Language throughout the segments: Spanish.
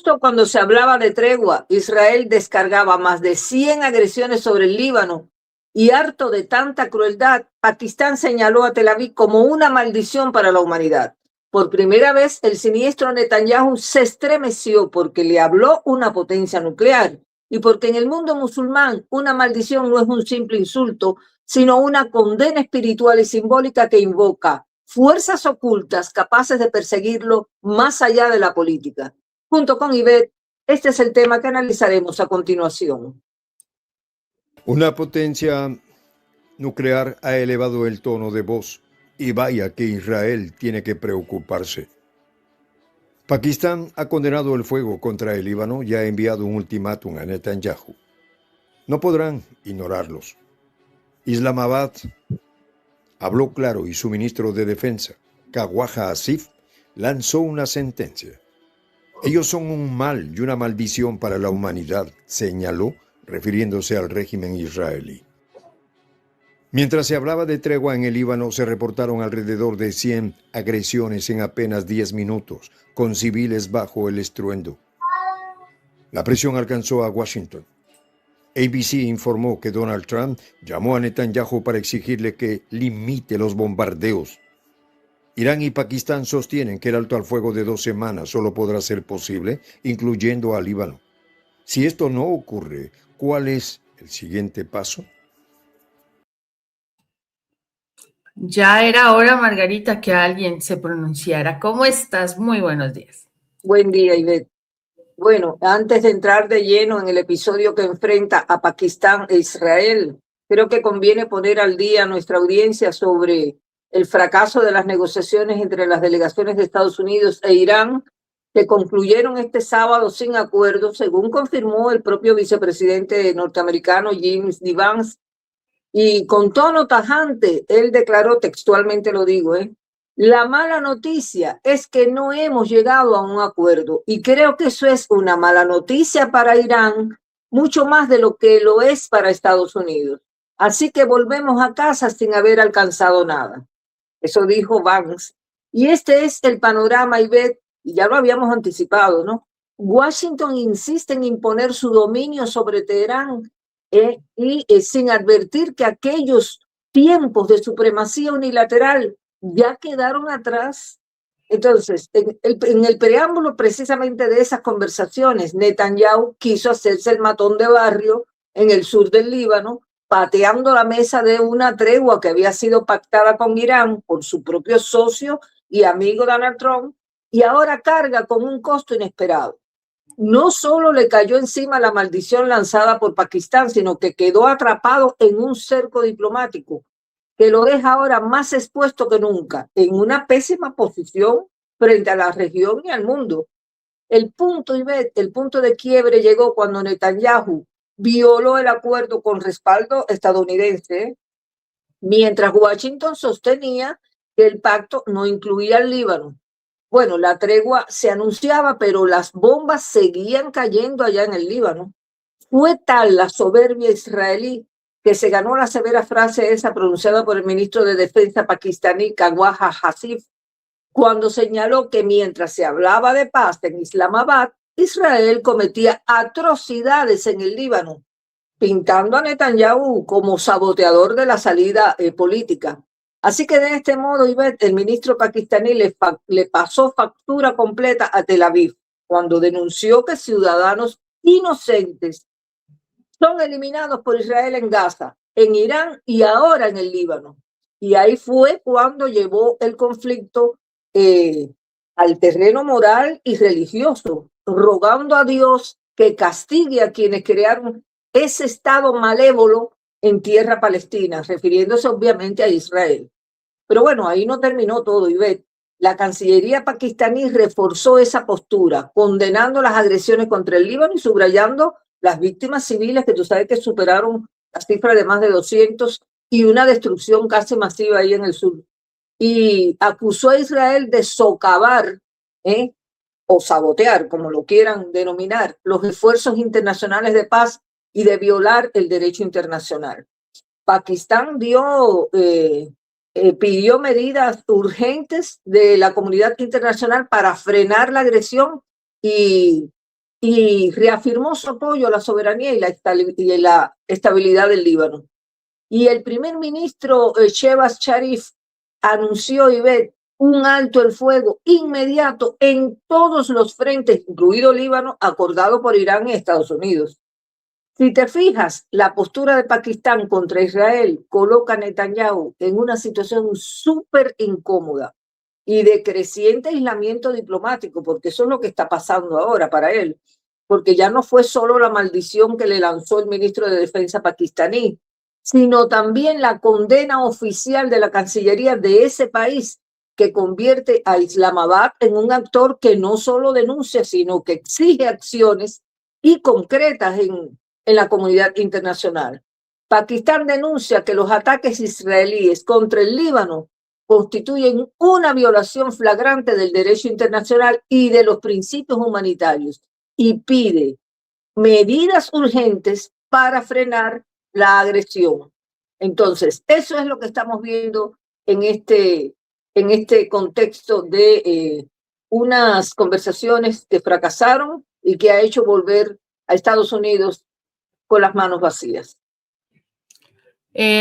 Justo cuando se hablaba de tregua, Israel descargaba más de 100 agresiones sobre el Líbano y harto de tanta crueldad, Pakistán señaló a Tel Aviv como una maldición para la humanidad. Por primera vez, el siniestro Netanyahu se estremeció porque le habló una potencia nuclear y porque en el mundo musulmán una maldición no es un simple insulto, sino una condena espiritual y simbólica que invoca fuerzas ocultas capaces de perseguirlo más allá de la política. Junto con Ivette, este es el tema que analizaremos a continuación. Una potencia nuclear ha elevado el tono de voz y vaya que Israel tiene que preocuparse. Pakistán ha condenado el fuego contra el Líbano y ha enviado un ultimátum a Netanyahu. No podrán ignorarlos. Islamabad habló claro y su ministro de Defensa, Khawaja Asif, lanzó una sentencia. Ellos son un mal y una maldición para la humanidad, señaló, refiriéndose al régimen israelí. Mientras se hablaba de tregua en el Líbano, se reportaron alrededor de 100 agresiones en apenas 10 minutos, con civiles bajo el estruendo. La presión alcanzó a Washington. ABC informó que Donald Trump llamó a Netanyahu para exigirle que limite los bombardeos. Irán y Pakistán sostienen que el alto al fuego de 2 semanas solo podrá ser posible, incluyendo al Líbano. Si esto no ocurre, ¿cuál es el siguiente paso? Ya era hora, Margarita, que alguien se pronunciara. ¿Cómo estás? Muy buenos días. Buen día, Ivette. Bueno, antes de entrar de lleno en el episodio que enfrenta a Pakistán e Israel, creo que conviene poner al día a nuestra audiencia sobre el fracaso de las negociaciones entre las delegaciones de Estados Unidos e Irán, que concluyeron este sábado sin acuerdo, según confirmó el propio vicepresidente norteamericano James D. Vance. Y con tono tajante, él declaró, textualmente lo digo, la mala noticia es que no hemos llegado a un acuerdo y creo que eso es una mala noticia para Irán, mucho más de lo que lo es para Estados Unidos. Así que volvemos a casa sin haber alcanzado nada. Eso dijo Vance. Y este es el panorama, Ivette, y ya lo habíamos anticipado, ¿no? Washington insiste en imponer su dominio sobre Teherán sin advertir que aquellos tiempos de supremacía unilateral ya quedaron atrás. Entonces, en el preámbulo precisamente de esas conversaciones, Netanyahu quiso hacerse el matón de barrio en el sur del Líbano, pateando la mesa de una tregua que había sido pactada con Irán por su propio socio y amigo Donald Trump, y ahora carga con un costo inesperado. No solo le cayó encima la maldición lanzada por Pakistán, sino que quedó atrapado en un cerco diplomático que lo deja ahora más expuesto que nunca, en una pésima posición frente a la región y al mundo. El punto de quiebre llegó cuando Netanyahu violó el acuerdo con respaldo estadounidense, mientras Washington sostenía que el pacto no incluía al Líbano. Bueno, la tregua se anunciaba, pero las bombas seguían cayendo allá en el Líbano. Fue tal la soberbia israelí que se ganó la severa frase esa pronunciada por el ministro de Defensa pakistaní Khawaja Asif, cuando señaló que mientras se hablaba de paz en Islamabad, Israel cometía atrocidades en el Líbano, pintando a Netanyahu como saboteador de la salida política. Así que de este modo, Ivette, el ministro pakistaní le pasó factura completa a Tel Aviv cuando denunció que ciudadanos inocentes son eliminados por Israel en Gaza, en Irán y ahora en el Líbano. Y ahí fue cuando llevó el conflicto al terreno moral y religioso, rogando a Dios que castigue a quienes crearon ese estado malévolo en tierra palestina, refiriéndose obviamente a Israel. Pero bueno, ahí no terminó todo, Ivette. La Cancillería pakistaní reforzó esa postura, condenando las agresiones contra el Líbano y subrayando las víctimas civiles, que tú sabes que superaron la cifra de más de 200 y una destrucción casi masiva ahí en el sur. Y acusó a Israel de socavar o sabotear, como lo quieran denominar, los esfuerzos internacionales de paz y de violar el derecho internacional. Pakistán pidió medidas urgentes de la comunidad internacional para frenar la agresión y y reafirmó su apoyo a la soberanía y la estabilidad del Líbano. Y el primer ministro Shehbaz Sharif anunció, Ivette, un alto el fuego inmediato en todos los frentes, incluido Líbano, acordado por Irán y Estados Unidos. Si te fijas, la postura de Pakistán contra Israel coloca a Netanyahu en una situación súper incómoda y de creciente aislamiento diplomático, porque eso es lo que está pasando ahora para él, porque ya no fue solo la maldición que le lanzó el ministro de Defensa pakistaní, sino también la condena oficial de la Cancillería de ese país, que convierte a Islamabad en un actor que no solo denuncia, sino que exige acciones y concretas en la comunidad internacional. Pakistán denuncia que los ataques israelíes contra el Líbano constituyen una violación flagrante del derecho internacional y de los principios humanitarios y pide medidas urgentes para frenar la agresión. Entonces, eso es lo que estamos viendo en este contexto de unas conversaciones que fracasaron y que ha hecho volver a Estados Unidos con las manos vacías.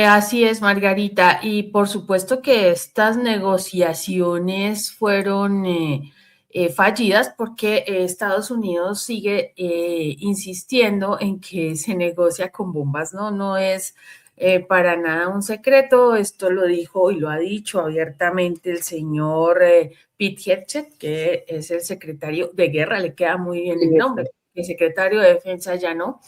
Así es, Margarita. Y por supuesto que estas negociaciones fueron fallidas porque Estados Unidos sigue insistiendo en que se negocia con bombas, ¿no? No es para nada un secreto. Esto lo dijo y lo ha dicho abiertamente el señor Pete Hegseth, que es el secretario de guerra, le queda muy bien el nombre, el secretario de defensa ya no.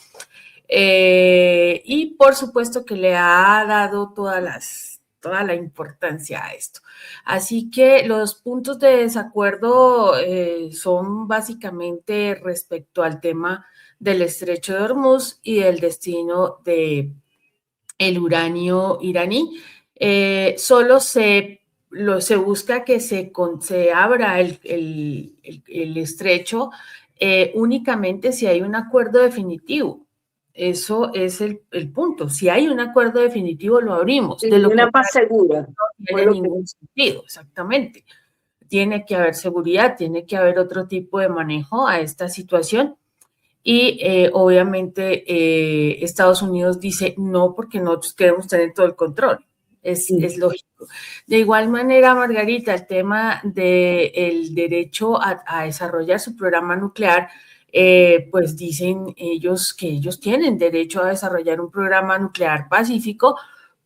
Y por supuesto que le ha dado toda la importancia a esto. Así que los puntos de desacuerdo son básicamente respecto al tema del estrecho de Hormuz y del destino del uranio iraní. Solo se busca que se abra el estrecho únicamente si hay un acuerdo definitivo. Eso es el punto. Si hay un acuerdo definitivo, lo abrimos. De una paz segura. No tiene ningún sentido, exactamente. Tiene que haber seguridad, tiene que haber otro tipo de manejo a esta situación. Y obviamente Estados Unidos dice no, porque nosotros queremos tener todo el control. Es lógico. De igual manera, Margarita, el tema del derecho a desarrollar su programa nuclear, pues dicen ellos que ellos tienen derecho a desarrollar un programa nuclear pacífico,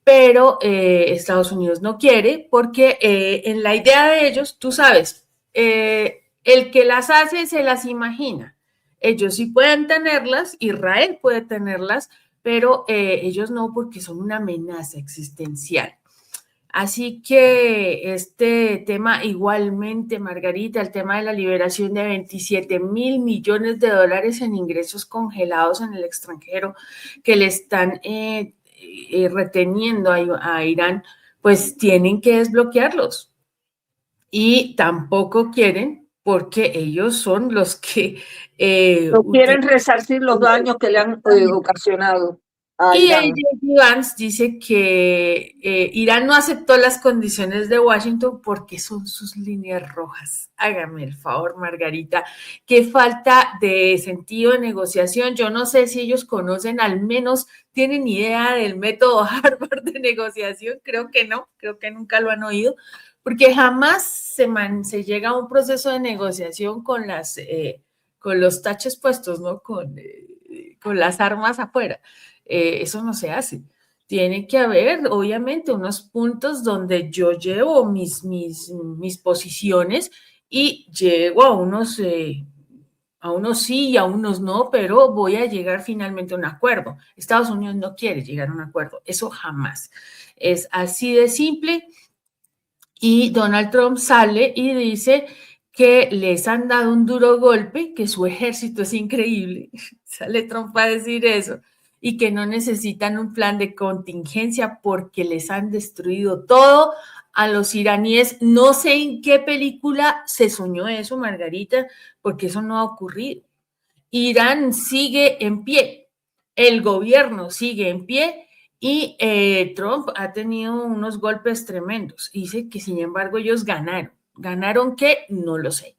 pero Estados Unidos no quiere porque en la idea de ellos, tú sabes, el que las hace se las imagina. Ellos sí pueden tenerlas, Israel puede tenerlas, pero ellos no, porque son una amenaza existencial. Así que este tema igualmente, Margarita, el tema de la liberación de 27,000 millones de dólares en ingresos congelados en el extranjero que le están reteniendo a Irán, pues tienen que desbloquearlos. Y tampoco quieren, porque ellos son los que no quieren resarcir los daños que le han ocasionado a Irán. Y J.D. Vance dice que Irán no aceptó las condiciones de Washington porque son sus líneas rojas. Hágame el favor, Margarita. Qué falta de sentido de negociación. Yo no sé si ellos conocen, al menos tienen idea del método Harvard de negociación. Creo que no, creo que nunca lo han oído, porque jamás se llega a un proceso de negociación con los taches puestos, ¿no? Con las armas afuera. Eso no se hace. Tiene que haber, obviamente, unos puntos donde yo llevo mis posiciones y llego a unos sí y a unos no, pero voy a llegar finalmente a un acuerdo. Estados Unidos no quiere llegar a un acuerdo, eso jamás. Es así de simple. Y Donald Trump sale y dice que les han dado un duro golpe, que su ejército es increíble. Sale Trump a decir eso. Y que no necesitan un plan de contingencia porque les han destruido todo a los iraníes. No sé en qué película se soñó eso, Margarita, porque eso no ha ocurrido. Irán sigue en pie, el gobierno sigue en pie y Trump ha tenido unos golpes tremendos. Dice que, sin embargo, ellos ganaron. ¿Ganaron qué? No lo sé.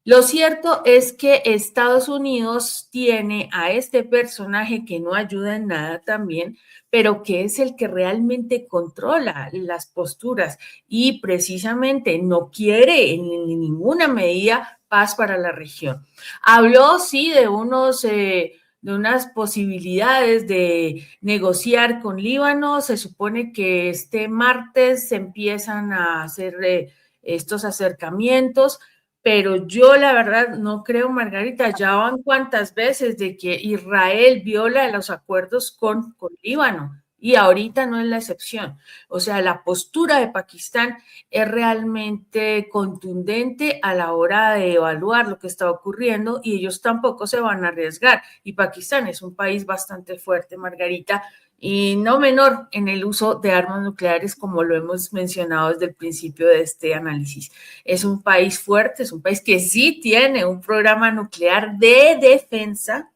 Lo cierto es que Estados Unidos tiene a este personaje que no ayuda en nada también, pero que es el que realmente controla las posturas y precisamente no quiere en ninguna medida paz para la región. Habló, sí, de unas posibilidades de negociar con Líbano. Se supone que este martes se empiezan a hacer estos acercamientos, pero yo la verdad no creo, Margarita, ya van cuántas veces de que Israel viola los acuerdos con Líbano y ahorita no es la excepción. O sea, la postura de Pakistán es realmente contundente a la hora de evaluar lo que está ocurriendo y ellos tampoco se van a arriesgar. Y Pakistán es un país bastante fuerte, Margarita, y no menor en el uso de armas nucleares, como lo hemos mencionado desde el principio de este análisis. Es un país fuerte, es un país que sí tiene un programa nuclear de defensa,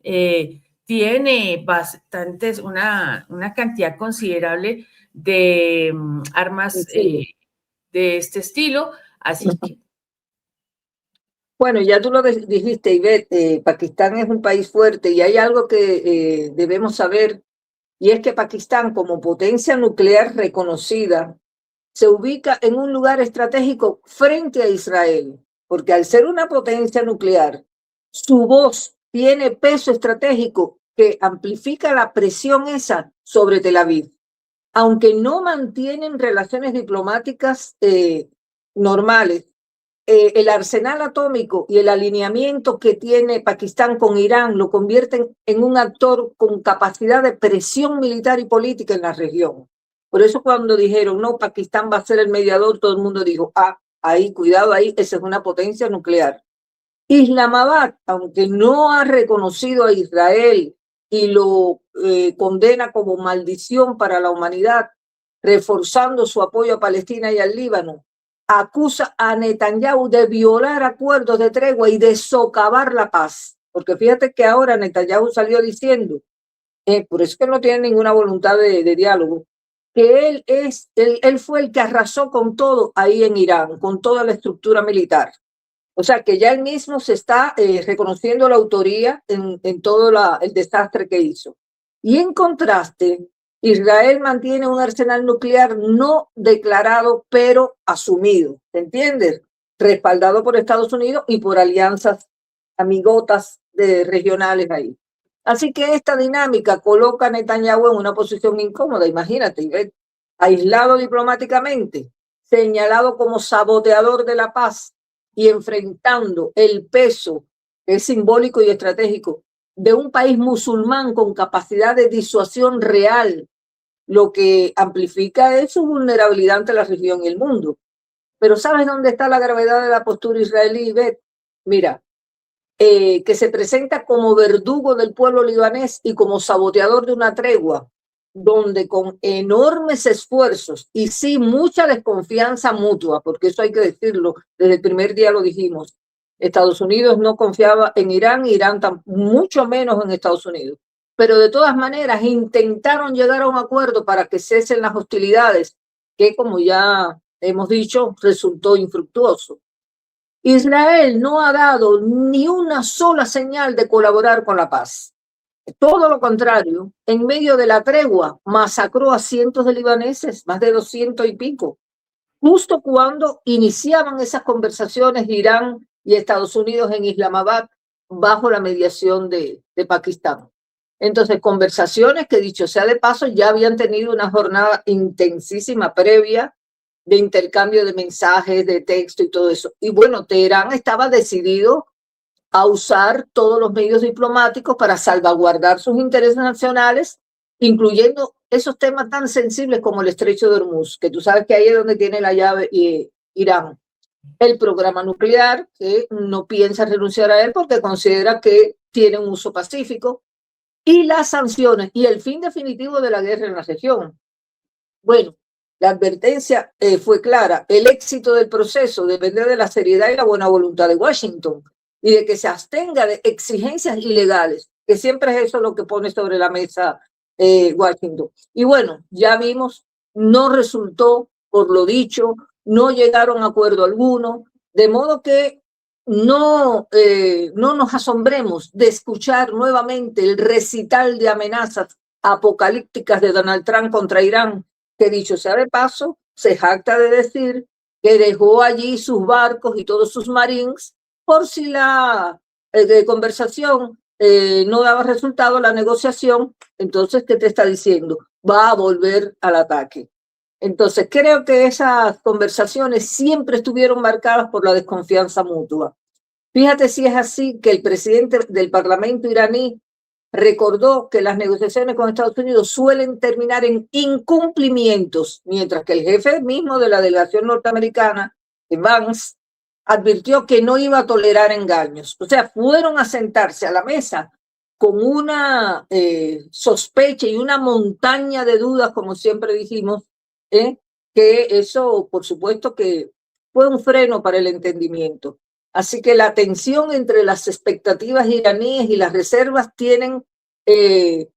tiene bastantes, una cantidad considerable de armas Sí. de este estilo, así que Bueno, ya tú lo dijiste, Ivette, Pakistán es un país fuerte y hay algo que debemos saber, y es que Pakistán, como potencia nuclear reconocida, se ubica en un lugar estratégico frente a Israel, porque al ser una potencia nuclear, su voz tiene peso estratégico que amplifica la presión esa sobre Tel Aviv. Aunque no mantienen relaciones diplomáticas normales, el arsenal atómico y el alineamiento que tiene Pakistán con Irán lo convierten en un actor con capacidad de presión militar y política en la región. Por eso cuando dijeron, no, Pakistán va a ser el mediador, todo el mundo dijo, ah, ahí, cuidado ahí, esa es una potencia nuclear. Islamabad, aunque no ha reconocido a Israel y lo condena como maldición para la humanidad, reforzando su apoyo a Palestina y al Líbano, acusa a Netanyahu de violar acuerdos de tregua y de socavar la paz. Porque fíjate que ahora Netanyahu salió diciendo, por eso que no tiene ninguna voluntad de diálogo, que él fue el que arrasó con todo ahí en Irán, con toda la estructura militar. O sea que ya él mismo se está reconociendo la autoría en todo el desastre que hizo. Y en contraste, Israel mantiene un arsenal nuclear no declarado, pero asumido, ¿te entiendes? Respaldado por Estados Unidos y por alianzas amigotas regionales ahí. Así que esta dinámica coloca a Netanyahu en una posición incómoda, imagínate, aislado diplomáticamente, señalado como saboteador de la paz y enfrentando el peso que es simbólico y estratégico de un país musulmán con capacidad de disuasión real, lo que amplifica es su vulnerabilidad ante la región y el mundo. Pero ¿sabes dónde está la gravedad de la postura israelí, Beth? Mira, que se presenta como verdugo del pueblo libanés y como saboteador de una tregua, donde con enormes esfuerzos y sí mucha desconfianza mutua, porque eso hay que decirlo, desde el primer día lo dijimos, Estados Unidos no confiaba en Irán, Irán mucho menos en Estados Unidos, pero de todas maneras intentaron llegar a un acuerdo para que cesen las hostilidades, que como ya hemos dicho, resultó infructuoso. Israel no ha dado ni una sola señal de colaborar con la paz. Todo lo contrario, en medio de la tregua, masacró a cientos de libaneses, más de 200 y pico, justo cuando iniciaban esas conversaciones Irán y Estados Unidos en Islamabad bajo la mediación de Pakistán. Entonces, conversaciones que, dicho sea de paso, ya habían tenido una jornada intensísima previa de intercambio de mensajes, de texto y todo eso. Y bueno, Teherán estaba decidido a usar todos los medios diplomáticos para salvaguardar sus intereses nacionales, incluyendo esos temas tan sensibles como el estrecho de Hormuz, que tú sabes que ahí es donde tiene la llave Irán. El programa nuclear, que no piensa renunciar a él porque considera que tiene un uso pacífico, y las sanciones y el fin definitivo de la guerra en la región. Bueno, la advertencia fue clara. El éxito del proceso depende de la seriedad y la buena voluntad de Washington y de que se abstenga de exigencias ilegales, que siempre es eso lo que pone sobre la mesa Washington. Y bueno, ya vimos, no resultó, por lo dicho, no llegaron a acuerdo alguno, de modo que no nos asombremos de escuchar nuevamente el recital de amenazas apocalípticas de Donald Trump contra Irán, que dicho sea de paso, se jacta de decir que dejó allí sus barcos y todos sus marines por si la conversación no daba resultado, la negociación. Entonces, ¿qué te está diciendo? Va a volver al ataque. Entonces, creo que esas conversaciones siempre estuvieron marcadas por la desconfianza mutua. Fíjate si es así que el presidente del Parlamento iraní recordó que las negociaciones con Estados Unidos suelen terminar en incumplimientos, mientras que el jefe mismo de la delegación norteamericana, Vance, advirtió que no iba a tolerar engaños. O sea, fueron a sentarse a la mesa con una sospecha y una montaña de dudas, como siempre dijimos, que eso, por supuesto, que fue un freno para el entendimiento. Así que la tensión entre las expectativas iraníes y las reservas tienen que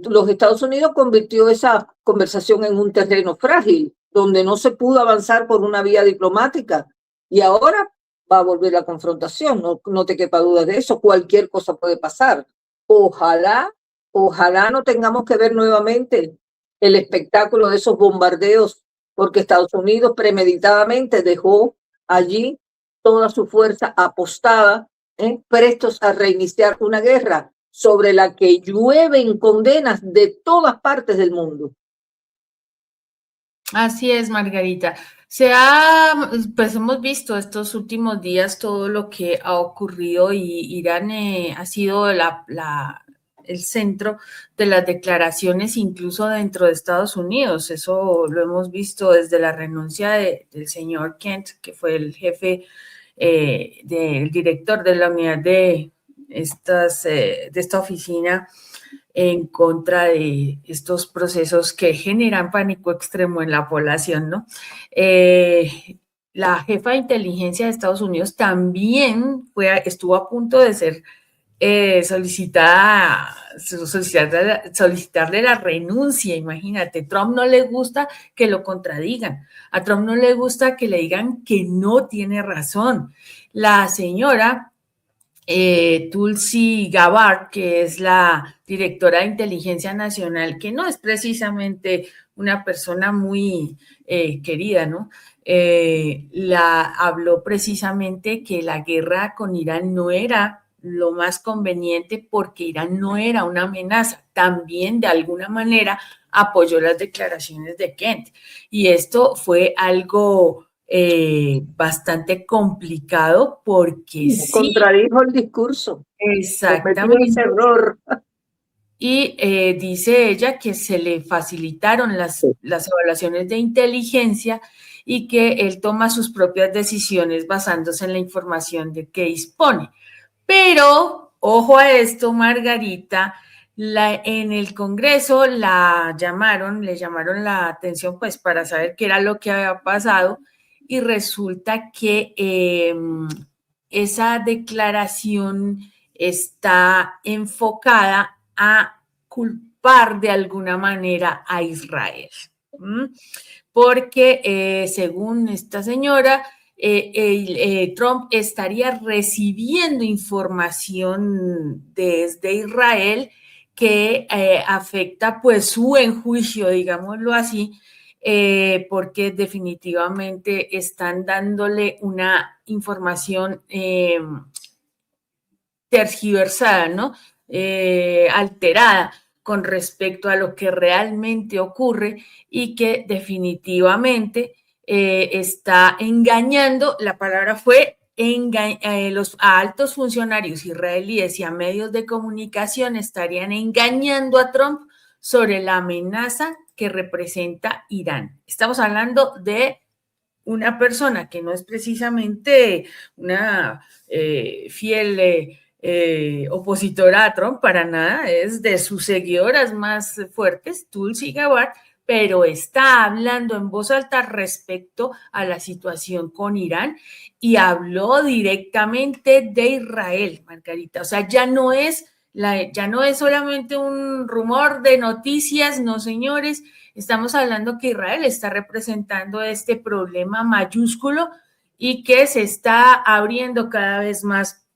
los Estados Unidos convirtió esa conversación en un terreno frágil, donde no se pudo avanzar por una vía diplomática. Y ahora va a volver la confrontación, no te quepa duda de eso, cualquier cosa puede pasar. Ojalá no tengamos que ver nuevamente el espectáculo de esos bombardeos, porque Estados Unidos premeditadamente dejó allí toda su fuerza apostada, prestos a reiniciar una guerra sobre la que llueven condenas de todas partes del mundo. Así es, Margarita. Pues hemos visto estos últimos días todo lo que ha ocurrido y Irán ha sido el centro de las declaraciones incluso dentro de Estados Unidos. Eso lo hemos visto desde la renuncia del señor Kent, que fue el jefe del director de la unidad de esta oficina en contra de estos procesos que generan pánico extremo en la población, ¿no? La jefa de inteligencia de Estados Unidos también estuvo a punto de ser solicitarle la renuncia. Imagínate, Trump no le gusta que lo contradigan, a Trump no le gusta que le digan que no tiene razón. La señora Tulsi Gabbard, que es la directora de Inteligencia Nacional, que no es precisamente una persona muy querida, ¿no? La habló precisamente que la guerra con Irán no era lo más conveniente porque Irán no era una amenaza. También, de alguna manera, apoyó las declaraciones de Kent. Y esto fue algo bastante complicado porque sí. Contradijo el discurso. Exactamente. Ese error. Y dice ella que se le facilitaron las evaluaciones de inteligencia y que él toma sus propias decisiones basándose en la información de que dispone. Pero, ojo a esto, Margarita, en el Congreso le llamaron la atención pues para saber qué era lo que había pasado y resulta que esa declaración está enfocada a culpar de alguna manera a Israel, porque según esta señora, Trump estaría recibiendo información desde Israel que afecta pues su buen juicio, digámoslo así, porque definitivamente están dándole una información tergiversada, ¿no? Alterada con respecto a lo que realmente ocurre y que definitivamente está engañando, la palabra fue a altos funcionarios israelíes y a medios de comunicación estarían engañando a Trump sobre la amenaza que representa Irán. Estamos hablando de una persona que no es precisamente una fiel opositora a Trump, para nada, es de sus seguidoras más fuertes, Tulsi Gabbard, pero está hablando en voz alta respecto a la situación con Irán y habló directamente de Israel, Margarita. O sea, ya no es solamente un rumor de noticias, no, señores, estamos hablando que Israel está representando este problema mayúsculo y que se está abriendo cada vez más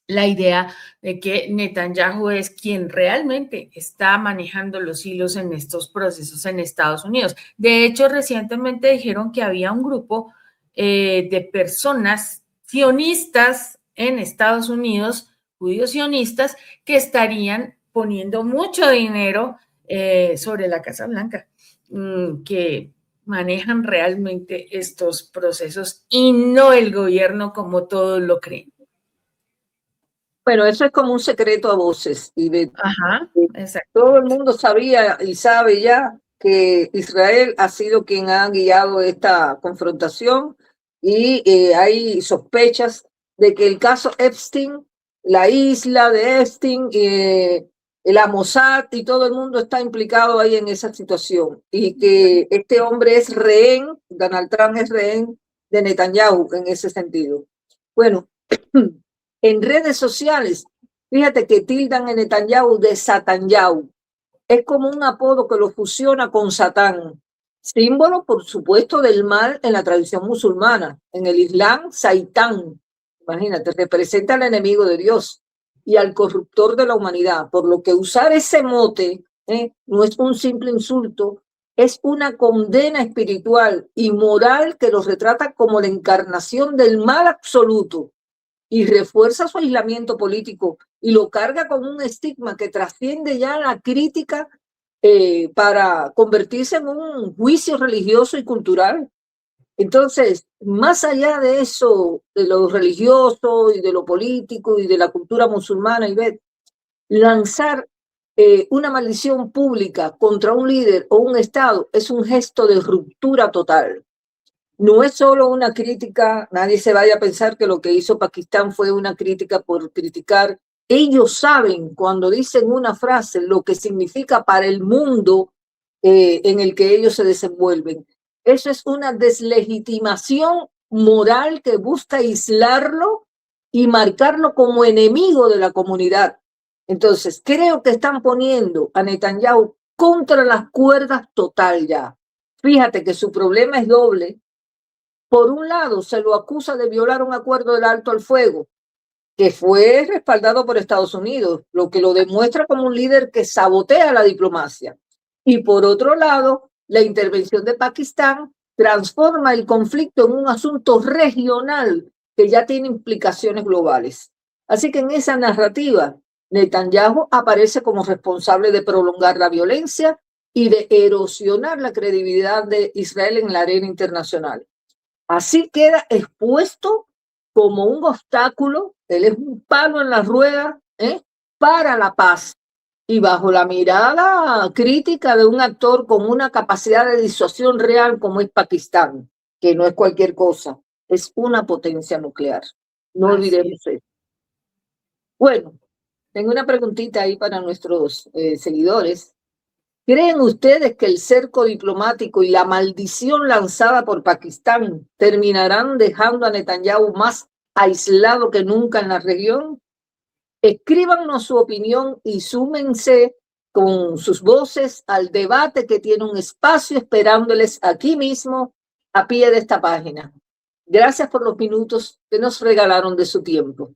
la idea de que Netanyahu es quien realmente está manejando los hilos en estos procesos en Estados Unidos. De hecho, recientemente dijeron que había un grupo de personas sionistas en Estados Unidos, judíos sionistas, que estarían poniendo mucho dinero sobre la Casa Blanca, que manejan realmente estos procesos y no el gobierno como todos lo creen. Bueno, eso es como un secreto a voces. Ajá, exacto. Todo el mundo sabía y sabe ya que Israel ha sido quien ha guiado esta confrontación y hay sospechas de que el caso Epstein, la isla de Epstein, la Mossad y todo el mundo está implicado ahí en esa situación y que este hombre es rehén, Donald Trump es rehén de Netanyahu en ese sentido. Bueno, en redes sociales, fíjate que tildan a Netanyahu de Satanyahu. Es como un apodo que lo fusiona con Satán, símbolo, por supuesto, del mal en la tradición musulmana. En el Islam, Saitán, imagínate, representa al enemigo de Dios y al corruptor de la humanidad, por lo que usar ese mote no es un simple insulto, es una condena espiritual y moral que lo retrata como la encarnación del mal absoluto y refuerza su aislamiento político y lo carga con un estigma que trasciende ya la crítica para convertirse en un juicio religioso y cultural. Entonces, más allá de eso, de lo religioso y de lo político y de la cultura musulmana, Ivette, lanzar una maldición pública contra un líder o un Estado es un gesto de ruptura total. No es solo una crítica, nadie se vaya a pensar que lo que hizo Pakistán fue una crítica por criticar. Ellos saben cuando dicen una frase lo que significa para el mundo en el que ellos se desenvuelven. Eso es una deslegitimación moral que busca aislarlo y marcarlo como enemigo de la comunidad. Entonces, creo que están poniendo a Netanyahu contra las cuerdas total ya. Fíjate que su problema es doble. Por un lado, se lo acusa de violar un acuerdo del alto al fuego, que fue respaldado por Estados Unidos, lo que lo demuestra como un líder que sabotea la diplomacia. Y por otro lado, la intervención de Pakistán transforma el conflicto en un asunto regional que ya tiene implicaciones globales. Así que en esa narrativa, Netanyahu aparece como responsable de prolongar la violencia y de erosionar la credibilidad de Israel en la arena internacional. Así queda expuesto como un obstáculo, él es un palo en la rueda para la paz. Y bajo la mirada crítica de un actor con una capacidad de disuasión real como es Pakistán, que no es cualquier cosa, es una potencia nuclear. No olvidemos eso. Bueno, tengo una preguntita ahí para nuestros seguidores. ¿Creen ustedes que el cerco diplomático y la maldición lanzada por Pakistán terminarán dejando a Netanyahu más aislado que nunca en la región? Escríbanos su opinión y súmense con sus voces al debate que tiene un espacio esperándoles aquí mismo a pie de esta página. Gracias por los minutos que nos regalaron de su tiempo.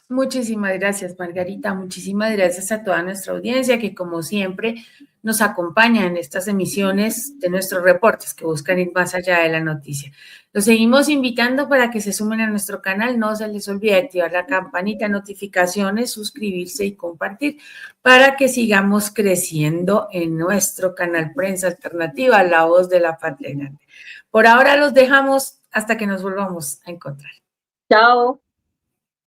Muchísimas gracias, Margarita. Muchísimas gracias a toda nuestra audiencia que, como siempre, nos acompaña en estas emisiones de nuestros reportes que buscan ir más allá de la noticia. Los seguimos invitando para que se sumen a nuestro canal. No se les olvide activar la campanita, notificaciones, suscribirse y compartir para que sigamos creciendo en nuestro canal Prensa Alternativa, La Voz de la Patria Grande. Por ahora los dejamos hasta que nos volvamos a encontrar. Chao.